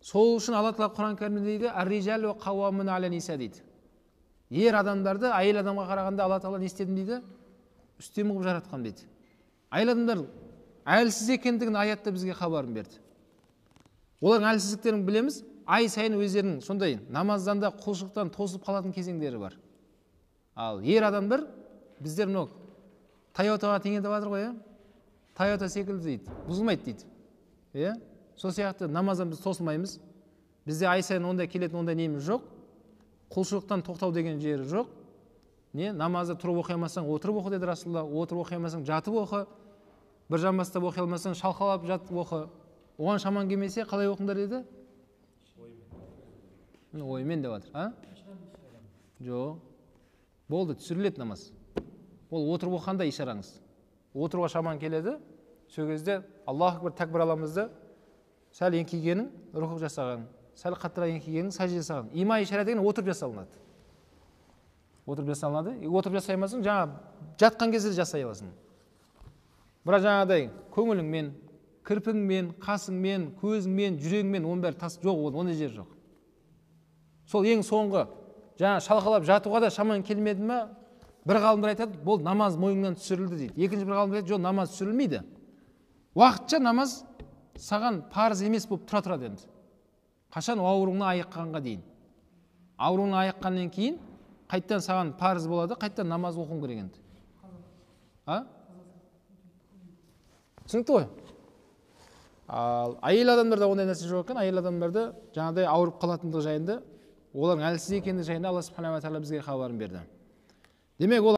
Сол үшін Алла Тағала Құран кәрімде дейді, ар-рижалу қауамун аля ниса дейді. Ер адамдарды әйел адамға қарағанда Алла Тағала не істедім дейді? Үстем қылып жаратқан дейді. Әйел адамдар әлсіз екендігін аятта бізге хабарын берді. Олардың әлсіздіктерін білеміз, ай сайын өздерінің сондай намаздан да құлшылықтан тосып қалатын кезеңдері бар. Ал ер адамдар біздер мынау Тойотаға теңеп жатыр ғой, Тойота секілді дейді, бұзылмайды дейді. Сол сияқты намаздан біз тосылмаймыз. Бізде ай сайын ондай келетін ондай неміз жоқ. Құлшылықтан тоқтау деген жері жоқ. Намазды тұрып оқи алмасаң отырып оқы деді Расулалла, отырып оқи алмасаң жатып оқы, бір жамбастап оқи алмасаң шалқалап жатып оқы. Оған шаман келмесе қалай оқыңдар деді? Оймен деп жатыр. Жоқ. Болды, түсіріледі намаз. Ол отырып оқығанда ишараңыз. Отыруға шаман келеді, сол кезде Аллаху акбар такбир аламызды, сәл еңкейгенің руху жасаған, сәл қаттырақ еңкейгенің сәжде жасаған. Има ишара деген отырып жасалынады. Отырып жасалынады. Отырып жасай алмасаң, жаңа жатқан кезде жасай аласың. Бірақ жаңағыдай көңіліңмен, кірпіңмен, қасыңмен, көзіңмен, жүрегіңмен оның бәрі тас жоқ, ондай жер жоқ. Сол ең соңғы жаңа шалқалап жатуға да шаман келмеді ме? Бір ғалымдар айтады, бұл намаз мойныңнан түсірілді дейді. Екінші бір ғалымдар айтады, жоқ, намаз түсірілмейді. Уақытша намаз саған парыз емес болып тұра тұрады енді. Қашан ауруыңнан айыққанға дейін. Ауруыңнан айыққаннан кейін қайттан саған парыз болады, қайттан намаз оқуың керек енді. Түсінікті ғой? Ал әйел адамдарда ондай нәрсе жоқ екен. Әйел адамдарда жаңағыдай ауырып қалатындығы жайында, олардың әлсіз екендігі жайында Алла субхана ва тағала бізге хабарын берді. Демек ол